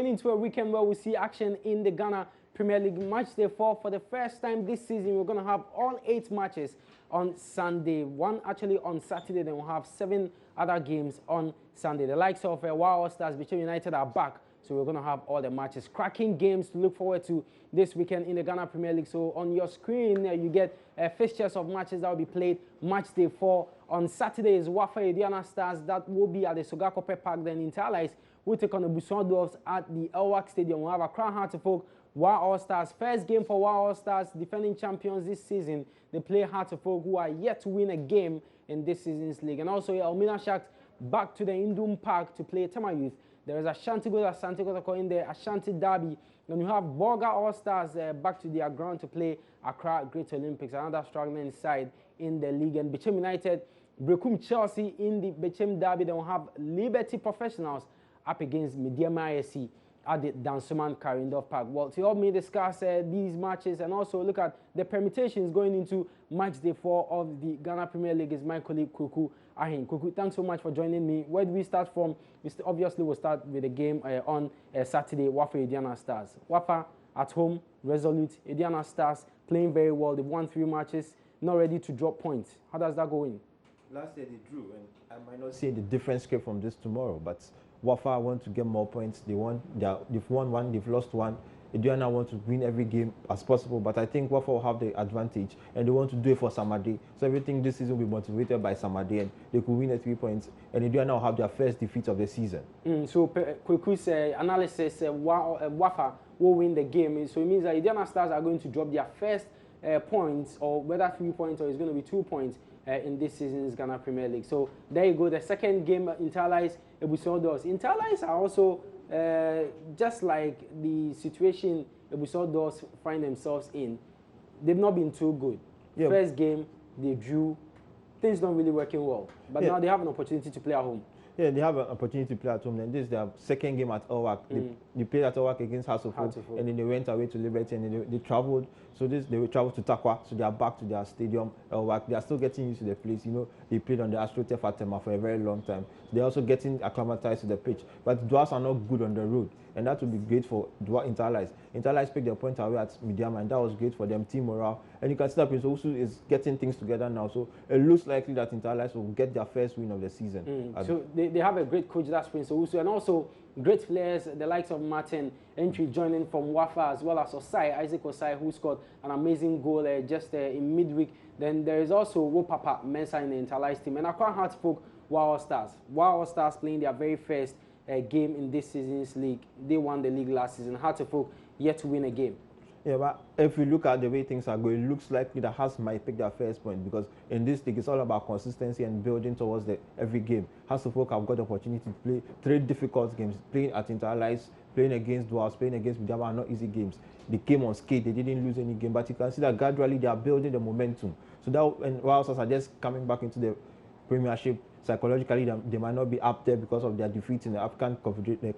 going into a weekend where we see action in the Ghana Premier League match day 4 for the first time this season. We're going to have all 8 matches on Sunday. One actually on Saturday, then we'll have 7 other games on Sunday. The likes of Wow Stars, Bichim United are back. So we're going to have all the matches. Cracking games to look forward to this weekend in the Ghana Premier League. So on your screen, you get fixtures of matches that will be played. Match day 4 on Saturday is Wafa Ediana Stars. That will be at the Sogakope Park. Then Interlice will take on the Buson Dwarfs at the Elwak Stadium. We'll have Accra Hearts of Oak, Wow All Stars. First game for Wow All Stars, defending champions this season. They play Hearts of Oak, who are yet to win a game in this season's league. And also Elmina Sharks back to the Indum Park to play Tema Youth. There is Ashanti Gold, Asante Kotoko in the Ashanti Derby. Then you have Borga All Stars back to their ground to play Accra Great Olympics, another struggling side in the league. And Bichim United, Brekum Chelsea in the Bichim Derby. Then we have Liberty Professionals up against Mediama ISC at the Dansoman Karindorf Park. Well, to help me discuss these matches and also look at the permutations going into match day 4 of the Ghana Premier League is my colleague Kuku Ahin. Kuku, thanks so much for joining me. Where do we start from? Obviously, we'll start with the game on Saturday, Wafa Ediana Stars. Wafa at home, resolute. Ediana Stars playing very well. They've won 3 matches, not ready to drop points. How does that go in? Last year they drew, and I might not see the different script from this tomorrow, but Wafa want to get more points. They've won 1, they've lost 1. Ediana want to win every game as possible, but I think Wafa will have the advantage, and they want to do it for Samade. So everything this season will be motivated by Samade, and they could win at 3 points, and Ediana will have their first defeat of the season. So Kweku's analysis, Wafa will win the game. So it means that Ediana Stars are going to drop their first points, or whether 3 points or it's going to be 2 points in this season's Ghana Premier League. So there you go. The second game, Interlice, Ebuson Dwarfs. Interlice are also just like the situation Ebuson Dwarfs find themselves in. They've not been too good. Yeah. First game, they drew. Things not really working well. But now they have an opportunity to play at home. Yeah, they have an opportunity to play at home. Then this is their second game at Elwak. They played at Elwak against House of Hope, and then they went away to Liberty, and then they traveled. So they traveled to Takwa, so they are back to their stadium, Elwak. They are still getting used to the place. You know, they played on the AstroTurf at Tema for a very long time. So they're also getting acclimatized to the pitch. But Dwarfs are not good on the road, and that would be great for Interlice. Interlice picked their point away at Mediama, and that was great for them, team morale. And you can see that Prince Owusu is getting things together now. So it looks likely that Interlice will get their first win of the season. So they have a great coach, that's Prince Owusu, and also great players, the likes of Martin Entry joining from Wafa, as well as Isaac Osai, who scored an amazing goal just in midweek. Then there is also Wopapa Mensah in the Interlice team. And Accra Hearts folk, Wow Stars. Wow Stars playing their very first game in this season's league. They won the league last season. Hearts folk yet to win a game. Yeah, but if you look at the way things are going, it looks likely that Hearts might pick their first point, because in this league, it's all about consistency and building towards every game. Hearts of Oak have got the opportunity to play 3 difficult games, playing at Interlice, playing against Dwarfs, playing against Mediama are not easy games. They came on skate, they didn't lose any game, but you can see that gradually they are building the momentum. So that, and while Stars are just coming back into the Premiership, psychologically they might not be up there because of their defeat in the African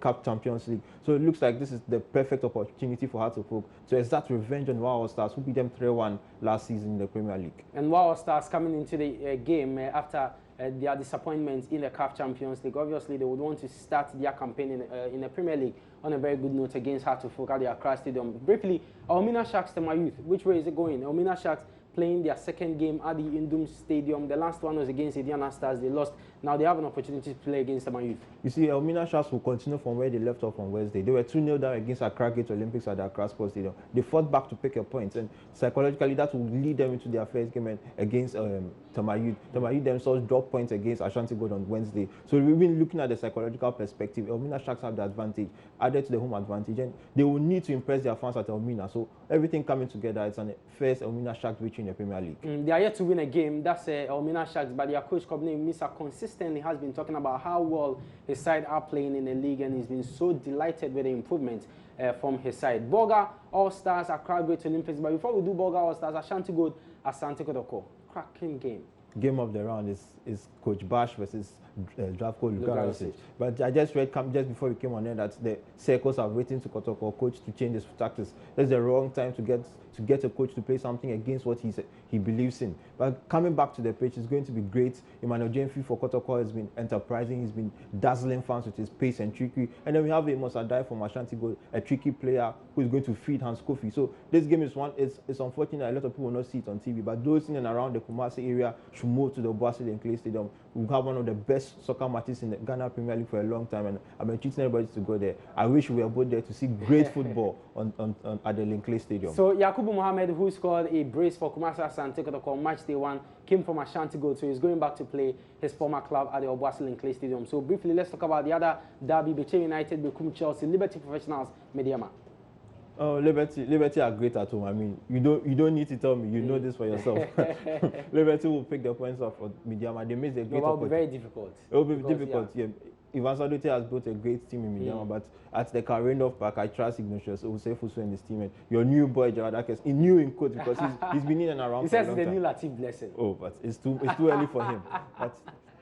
Cup Champions League. So it looks like this is the perfect opportunity for Hearts of Oak to exact revenge on Wow Stars, who beat them 3-1 last season in the Premier League. And Wow Stars coming into the game after their disappointments in the CAF Champions League. Obviously, they would want to start their campaign in the Premier League on a very good note against Hearts of Oak at the Accra Stadium. Briefly, Elmina Sharks, Tema Youth, which way is it going? Elmina Sharks playing their second game at the Indum Stadium. The last one was against Ediana Stars. They lost. Now they have an opportunity to play against Tema Youth. You see, Elmina Sharks will continue from where they left off on Wednesday. They were 2-0 down against Accra Great Olympics at the Accra Sports Stadium. They fought back to pick a point, and psychologically that will lead them into their first game against Tema Youth. Tema Youth themselves dropped points against Ashanti Gold on Wednesday. So we've been looking at the psychological perspective. Elmina Sharks have the advantage, added to the home advantage, and they will need to impress their fans at Elmina. So everything coming together, it's an first Elmina Sharks victory in the Premier League. They are yet to win a game. That's Elmina Sharks, but their coach, Kobne Misa, consistently has been talking about how well his side are playing in the league, and he's been so delighted with the improvement from his side. Borga All Stars, Accra Great Olympics. But before we do Borga All Stars, Ashanti Gold, Asante Kotoko. Cracking game. Game of the round is Coach Bash versus draft coach Luka. But I just read just before we came on air that the circles are waiting to Kotoko coach to change his tactics. That's the wrong time to get a coach to play something against what he believes in. But coming back to the pitch, it's going to be great. Emmanuel Jemfi for Kotoko has been enterprising. He's been dazzling fans with his pace and trickery. And then we have Amos Adai from Ashanti Gold, a tricky player who is going to feed Hans Kofi. So this game is one. It's unfortunate a lot of people will not see it on TV, but those in and around the Kumasi area should move to the Obuasi Clay Stadium. We have one of the best soccer matches in the Ghana Premier League for a long time, and I've been treating everybody to go there. I wish we were both there to see great football at the Linkley Stadium. So Yakubu Mohammed, who scored a brace for Kumasi Asante Kotoko match day 1, came from Ashanti Gold, so he's going back to play his former club at the Obuasi Linkley Stadium. So briefly, let's talk about the other derby: Bechem United, Bekum Chelsea, Liberty Professionals, Mediama. Oh, Liberty are great at home. I mean, you don't need to tell me. You know this for yourself. Liberty will pick the points off for Mediama. They missed a great opportunity. It will be very difficult. It will be difficult, yeah. Ivan Sadote has built a great team in Mediama, but at the Karendorf Park, I trust Ignatius Osefusu and his team. And your new boy, Gerard Akers, he knew in quotes because he's been in and around. He says it's a new Latif blessing. Oh, but it's too early for him. But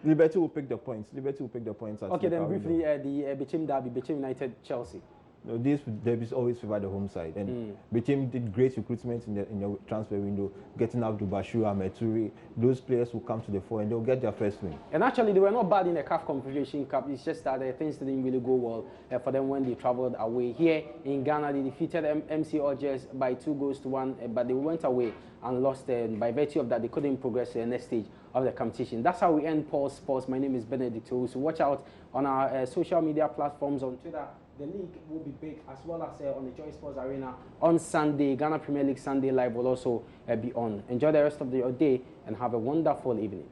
Liberty will pick the points. Liberty will pick the points. Okay, then briefly, the Bechem derby, Bechem United, Chelsea. No, these derbies always favor the home side, and Bechem did great recruitment in the transfer window, getting Abdul Bashir, Meturi. Those players will come to the fore and they'll get their first win. And actually, they were not bad in the CAF Confederation Cup. It's just that things didn't really go well for them when they traveled away. Here in Ghana, they defeated MC Algiers by 2-1, but they went away and lost. By virtue of that, they couldn't progress to the next stage of the competition. That's how we end Pulse Sports. My name is Benedict. So watch out on our social media platforms on Twitter. The league will be big, as well as on the Joy Sports Arena on Sunday. Ghana Premier League Sunday Live will also be on. Enjoy the rest of your day and have a wonderful evening.